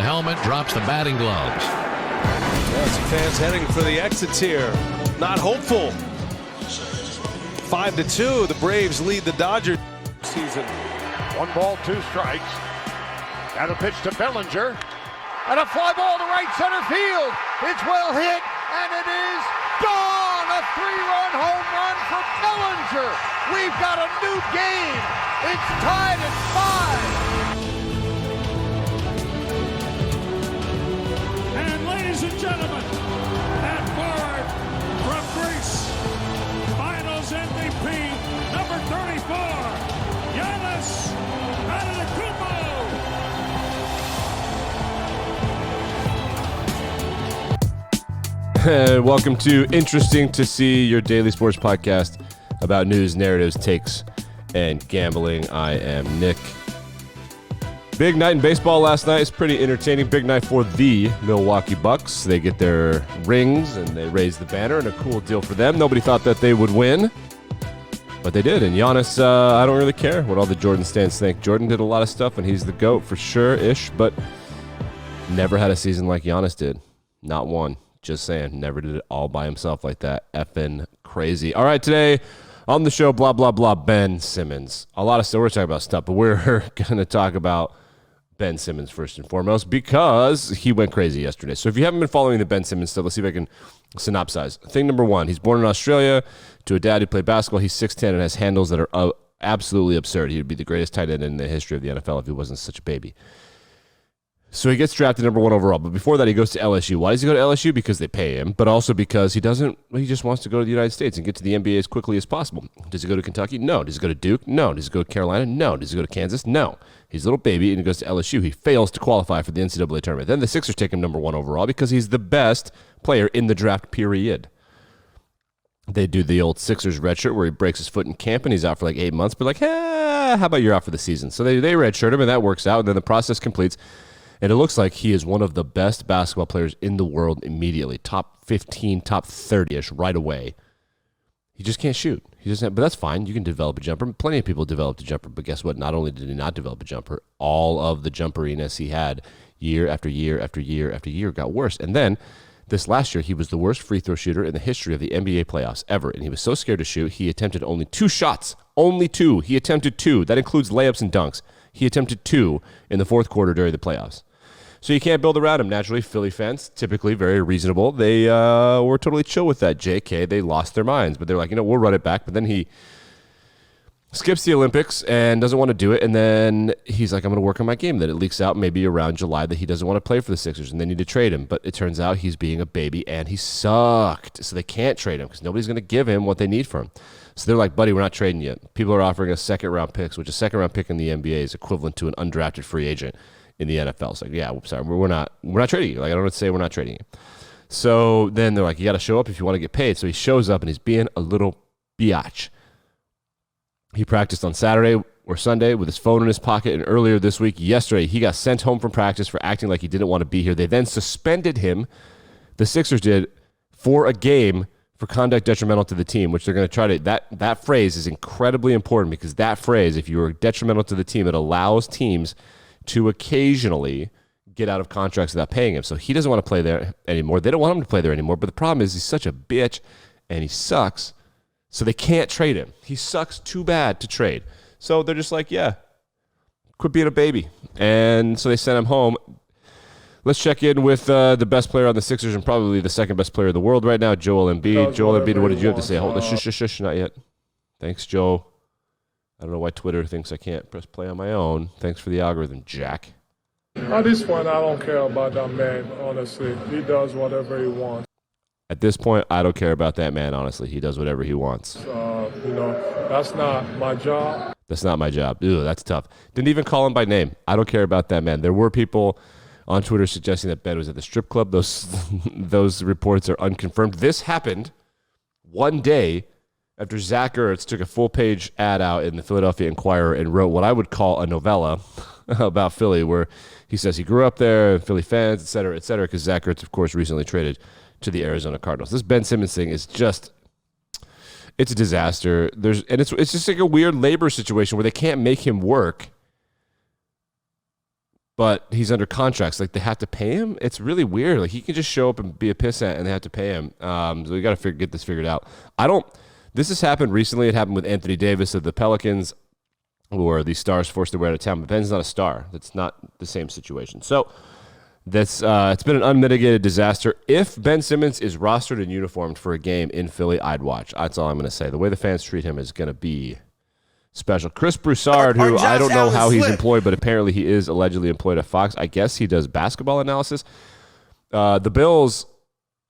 helmet, drops the batting gloves. Yeah, some fans heading for the exits here. Not hopeful. 5-2, the Braves lead the Dodgers season. 1-2 strikes. And a pitch to Bellinger. And a fly ball to right center field. It's well hit, and it is gone. A 3-run home run for Bellinger. We've got a new game. It's tied at 5. And ladies and gentlemen, at forward from Greece, Finals MVP number 34, Giannis Antetokounmpo. Welcome to Interesting to See, your daily sports podcast about news, narratives, takes, and gambling. I am Nick. Big night in baseball last night. It's pretty entertaining. Big night for the Milwaukee Bucks. They get their rings and they raise the banner, and a cool deal for them. Nobody thought that they would win, but they did. And Giannis, I don't really care what all the Jordan stands think. Jordan did a lot of stuff, and he's the GOAT for sure-ish, but never had a season like Giannis did. Not one. Just saying, never did it all by himself like that. Effing crazy. All right, today on the show, blah, blah, blah, Ben Simmons. A lot of stuff. We're talking about stuff, but we're going to talk about Ben Simmons first and foremost because he went crazy yesterday. So if you haven't been following the Ben Simmons stuff, let's see if I can synopsize. Thing number one, he's born in Australia to a dad who played basketball. He's 6'10" and has handles that are absolutely absurd. He would be the greatest tight end in the history of the NFL if he wasn't such a baby. So he gets drafted number 1 overall. But before that, he goes to LSU. Why does he go to LSU? Because they pay him, but also because he just wants to go to the United States and get to the NBA as quickly as possible. Does he go to Kentucky? No. Does he go to Duke? No. Does he go to Carolina? No. Does he go to Kansas? No. He's a little baby, and he goes to LSU. He fails to qualify for the NCAA tournament. Then the Sixers take him number 1 overall because he's the best player in the draft period. They do the old Sixers redshirt where he breaks his foot in camp, and he's out for like 8 months. But like, how about you're out for the season? So they redshirt him, and that works out, and then the process completes. And it looks like he is one of the best basketball players in the world immediately. Top 15, top 30-ish right away. He just can't shoot. But that's fine. You can develop a jumper. Plenty of people developed a jumper. But guess what? Not only did he not develop a jumper, all of the jumperiness he had year after year after year after year got worse. And then this last year, he was the worst free throw shooter in the history of the NBA playoffs ever. And he was so scared to shoot, he attempted only 2 shots. Only 2. He attempted 2. That includes layups and dunks. He attempted 2 in the fourth quarter during the playoffs. So you can't build around him. Naturally, Philly fans, typically very reasonable, they were totally chill with that. JK, they lost their minds. But they're like, we'll run it back. But then he skips the Olympics and doesn't want to do it. And then he's like, I'm going to work on my game. Then it leaks out maybe around July that he doesn't want to play for the Sixers. And they need to trade him. But it turns out he's being a baby and he sucked. So they can't trade him because nobody's going to give him what they need from him. So they're like, buddy, we're not trading yet. People are offering us second-round picks, which a second-round pick in the NBA is equivalent to an undrafted free agent in the NFL. It's like, yeah, sorry, we're not trading you. Like, I don't know what to say, we're not trading you. So then they're like, you got to show up if you want to get paid. So he shows up and he's being a little biatch. He practiced on Saturday or Sunday with his phone in his pocket, and earlier this week, yesterday, he got sent home from practice for acting like he didn't want to be here. They then suspended him, the Sixers did, for a game for conduct detrimental to the team, which they're going to try to, that phrase is incredibly important because that phrase, if you are detrimental to the team, it allows teams to occasionally get out of contracts without paying him. So he doesn't want to play there anymore. They don't want him to play there anymore. But the problem is he's such a bitch and he sucks. So they can't trade him. He sucks too bad to trade. So they're just like, yeah, quit being a baby. And so they sent him home. Let's check in with the best player on the Sixers and probably the second best player in the world right now, Joel Embiid. Joel Embiid, what did you have to say? Hold on, shush, not yet. Thanks, Joe. I don't know why Twitter thinks I can't press play on my own. Thanks for the algorithm, Jack. At this point, I don't care about that man, honestly. He does whatever he wants. At this point, I don't care about that man, honestly. He does whatever he wants. That's not my job. That's not my job. Ew, that's tough. Didn't even call him by name. I don't care about that man. There were people on Twitter suggesting that Ben was at the strip club. Those reports are unconfirmed. This happened one day after Zach Ertz took a full-page ad out in the Philadelphia Inquirer and wrote what I would call a novella about Philly, where he says he grew up there, Philly fans, et cetera, because Zach Ertz, of course, recently traded to the Arizona Cardinals. This Ben Simmons thing is just, it's a disaster. It's just like a weird labor situation where they can't make him work but he's under contracts. Like, they have to pay him. It's really weird. Like, he can just show up and be a pissant, and they have to pay him. So we got to get this figured out. This has happened recently. It happened with Anthony Davis of the Pelicans, who are the stars forced to wear out of town. But Ben's not a star. That's not the same situation. So it's been an unmitigated disaster. If Ben Simmons is rostered and uniformed for a game in Philly, I'd watch. That's all I'm going to say. The way the fans treat him is going to be special. Chris Broussard, who I don't know how he's employed, but apparently he is allegedly employed at Fox. I guess he does basketball analysis. The Bills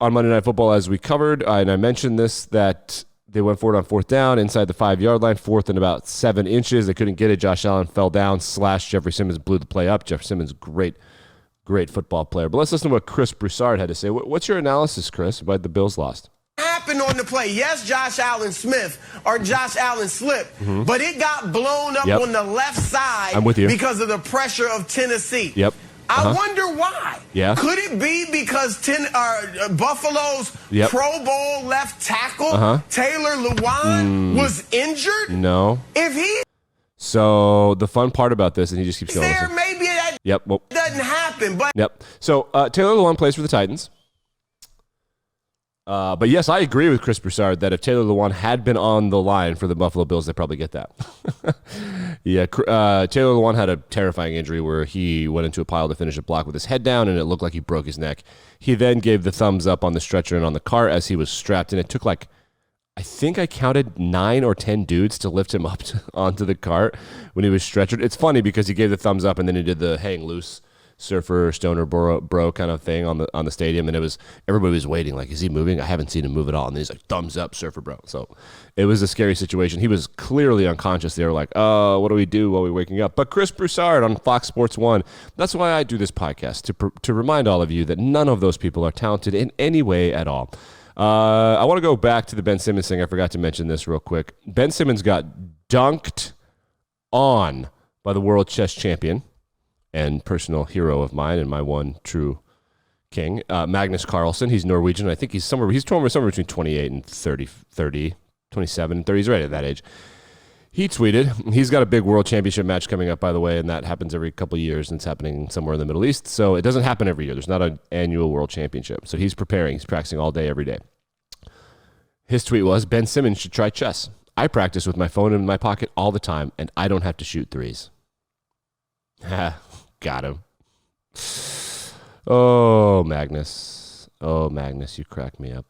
on Monday Night Football, as we covered, and I mentioned this, that they went for it on fourth down inside the 5-yard line, fourth and about 7 inches. They couldn't get it. Josh Allen fell down, Jeffrey Simmons blew the play up. Jeff Simmons, great football player. But let's listen to what Chris Broussard had to say. What's your analysis, Chris, about the Bills lost? Happened on the play. Yes, Josh Allen slipped, but it got blown up on the left side. I'm with you. Because of the pressure of Tennessee. Yep. I wonder why. Yeah. Could it be because Buffalo's Pro Bowl left tackle, Taylor Lewan, was injured? No. So the fun part about this, and he just keeps going. Maybe that doesn't happen. But So Taylor Lewan plays for the Titans. But yes, I agree with Chris Broussard that if Taylor Lewan had been on the line for the Buffalo Bills, they probably get that. Taylor Lewan had a terrifying injury where he went into a pile to finish a block with his head down, and it looked like he broke his neck. He then gave the thumbs up on the stretcher and on the cart as he was strapped, and it took I think I counted 9 or 10 dudes to lift him up onto the cart when he was stretchered. It's funny because he gave the thumbs up and then he did the hang loose surfer stoner bro kind of thing on the stadium, and everybody was waiting, like, is he moving? I haven't seen him move at all. And then he's like, thumbs up, surfer bro. So it was a scary situation. He was clearly unconscious. They were like, oh, what do we do while we're waking up? But Chris Broussard on Fox Sports 1, that's why I do this podcast, to remind all of you that none of those people are talented in any way at all. I want to go back to the Ben Simmons thing. I forgot to mention this real quick. Ben Simmons got dunked on by the world chess champion and personal hero of mine and my one true king, Magnus Carlsen. He's Norwegian. I think he's somewhere between 28 and 30, 27 and 30. He's right at that age. He tweeted, he's got a big world championship match coming up, by the way, and that happens every couple of years, and it's happening somewhere in the Middle East. So it doesn't happen every year. There's not an annual world championship. So he's preparing. He's practicing all day, every day. His tweet was, Ben Simmons should try chess. I practice with my phone in my pocket all the time, and I don't have to shoot threes. Got him. Oh, Magnus, you crack me up.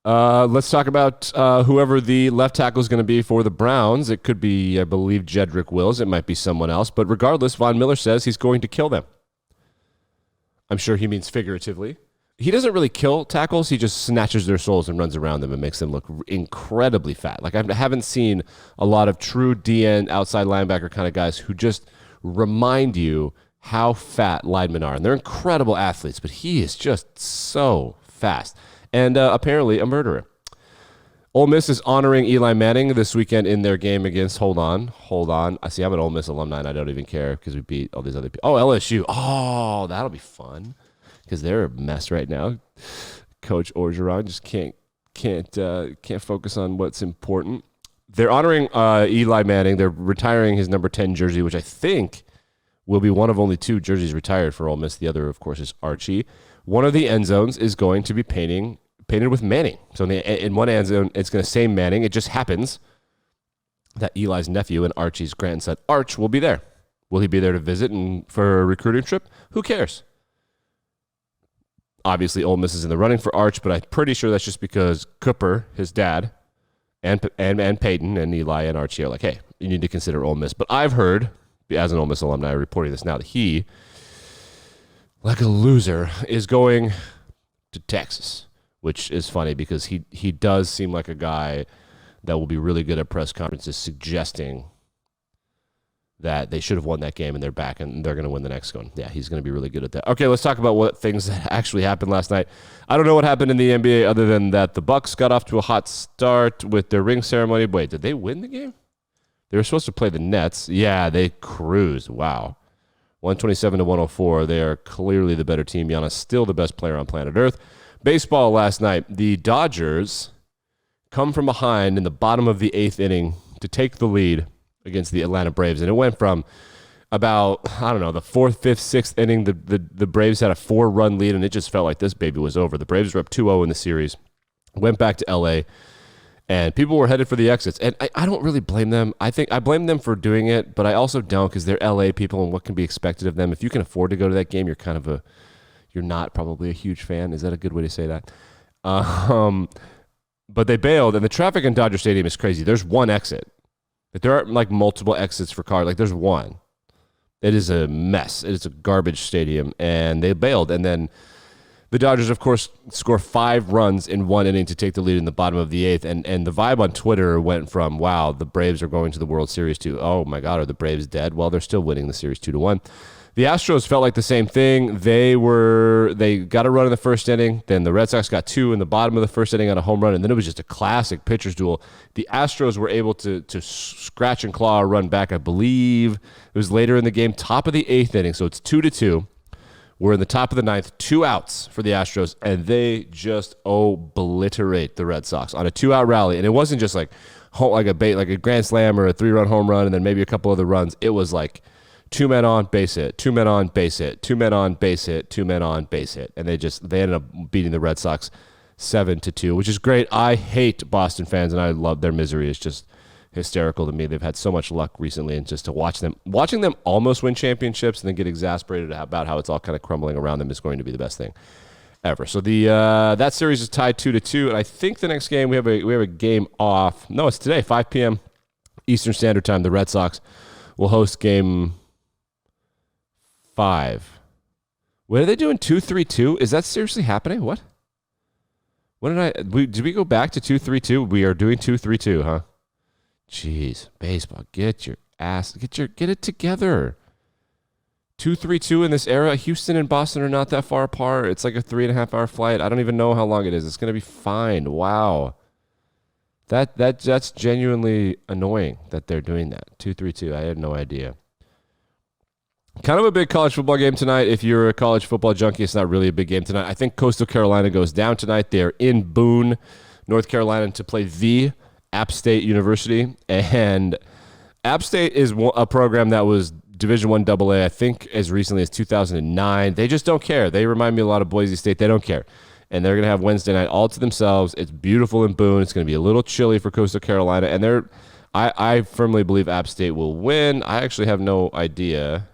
Let's talk about whoever the left tackle is going to be for the Browns. It could be, I believe, Jedrick Wills. It might be someone else. But regardless, Von Miller says he's going to kill them. I'm sure he means figuratively. He doesn't really kill tackles. He just snatches their souls and runs around them and makes them look incredibly fat. Like, I haven't seen a lot of true DN outside linebacker kind of guys who just remind you how fat linemen are. And they're incredible athletes, but he is just so fast. And apparently a murderer. Ole Miss is honoring Eli Manning this weekend in their game against, hold on. I see I'm an Ole Miss alumni and I don't even care because we beat all these other people. Oh, LSU. Oh, that'll be fun because they're a mess right now. Coach Orgeron just can't focus on what's important. They're honoring Eli Manning. They're retiring his number 10 jersey, which I think will be one of only 2 jerseys retired for Ole Miss. The other, of course, is Archie. One of the end zones is going to be painted with Manning. So in one end zone, it's going to say Manning. It just happens that Eli's nephew and Archie's grandson, Arch, will be there. Will he be there to visit and for a recruiting trip? Who cares? Obviously, Ole Miss is in the running for Arch, but I'm pretty sure that's just because Cooper, his dad, and Peyton and Eli and Archie are like, hey, you need to consider Ole Miss. But I've heard, as an Ole Miss alumni reporting this now, that he, like a loser, is going to Texas, which is funny because he does seem like a guy that will be really good at press conferences suggesting that they should have won that game and they're back and they're going to win the next one. Yeah, he's going to be really good at that. Okay, let's talk about what things that actually happened last night. I don't know what happened in the NBA other than that the Bucks got off to a hot start with their ring ceremony. Wait, did they win the game? They were supposed to play the Nets. Yeah, they cruised. Wow. 127-104. They are clearly the better team. Giannis still the best player on planet Earth. Baseball last night. The Dodgers come from behind in the bottom of the 8th inning to take the lead against the Atlanta Braves. And it went from about, I don't know, the 4th, 5th, 6th inning, the Braves had a 4-run lead, and it just felt like this baby was over. The Braves were up 2-0 in the series, went back to L.A., and people were headed for the exits. And I don't really blame them. I think I blame them for doing it, but I also don't, because they're L.A. people, and what can be expected of them. If you can afford to go to that game, you're not probably a huge fan. Is that a good way to say that? But they bailed, and the traffic in Dodger Stadium is crazy. There's one exit. But there aren't like multiple exits for cars. Like there's one. It is a mess. It is a garbage stadium, and they bailed. And then the Dodgers, of course, score 5 runs in 1 inning to take the lead in the bottom of the 8th. And the vibe on Twitter went from, wow, the Braves are going to the World Series, to, oh my God, are the Braves dead? Well, they're still winning the series 2-1. The Astros felt like the same thing. They got a run in the first inning. Then the Red Sox got 2 in the bottom of the first inning on a home run. And then it was just a classic pitcher's duel. The Astros were able to scratch and claw a run back. I believe it was later in the game, top of the 8th inning. So it's 2-2. We're in the top of the 9th, 2 outs for the Astros. And they just obliterate the Red Sox on a 2-out rally. And it wasn't just like a grand slam or a 3-run home run and then maybe a couple other runs. It was like 2 men on, base hit, 2 men on, base hit, 2 men on, base hit, 2 men on, base hit. And they ended up beating the Red Sox 7-2, which is great. I hate Boston fans, and I love their misery. It's just hysterical to me. They've had so much luck recently, and just to watching them almost win championships and then get exasperated about how it's all kind of crumbling around them is going to be the best thing ever. So that series is tied 2-2, and I think the next game we have a game off. No, it's today, 5 p.m. Eastern Standard Time. The Red Sox will host game 5. What are they doing? 2-3-2? Is that seriously happening? What? Did we go back to 2-3-2? We are doing 2-3-2, huh? Jeez, baseball, get it together. 2-3-2 in this era. Houston and Boston are not that far apart. It's like a 3.5-hour flight. I don't even know how long it is. It's gonna be fine. Wow. That's genuinely annoying that they're doing that. 2-3-2. I had no idea. Kind of a big college football game tonight. If you're a college football junkie, it's not really a big game tonight. I think Coastal Carolina goes down tonight. They're in Boone, North Carolina, to play the App State University. And App State is a program that was Division I AA, I think, as recently as 2009. They just don't care. They remind me a lot of Boise State. They don't care. And they're going to have Wednesday night all to themselves. It's beautiful in Boone. It's going to be a little chilly for Coastal Carolina. And I firmly believe App State will win. I actually have no idea.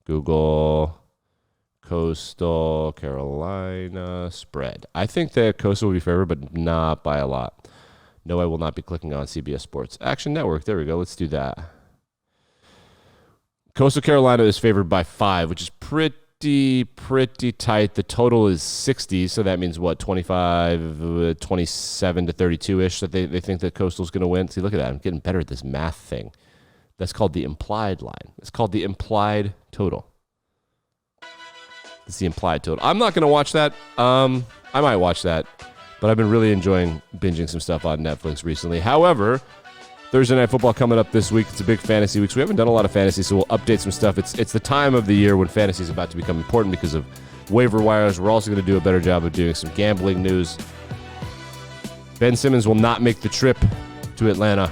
Google Coastal Carolina spread. I think that Coastal will be favored, but not by a lot. No, I will not be clicking on CBS Sports Action Network. There we go. Let's do that. Coastal Carolina is favored by 5, which is pretty tight. The total is 60, so that means what, 27 to 32-ish that they think that Coastal's going to win. See, look at that. I'm getting better at this math thing. That's called the implied line. It's called the implied total. It's the implied total. I'm not going to watch that. I might watch that, but I've been really enjoying binging some stuff on Netflix recently. However, Thursday Night Football coming up this week. It's a big fantasy week, so we haven't done a lot of fantasy, so we'll update some stuff. It's the time of the year when fantasy is about to become important because of waiver wires. We're also going to do a better job of doing some gambling news. Ben Simmons will not make the trip to Atlanta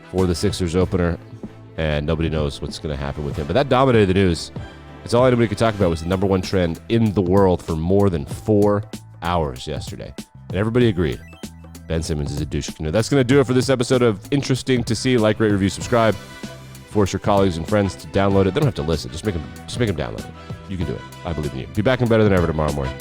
for the Sixers opener, and nobody knows what's going to happen with him. But that dominated the news. It's all anybody could talk about was the number 1 trend in the world for more than 4 hours yesterday. And everybody agreed. Ben Simmons is a douche canoe. That's going to do it for this episode of Interesting to See. Like, rate, review, subscribe. Force your colleagues and friends to download it. They don't have to listen. Just make them download it. You can do it. I believe in you. Be back and better than ever tomorrow morning.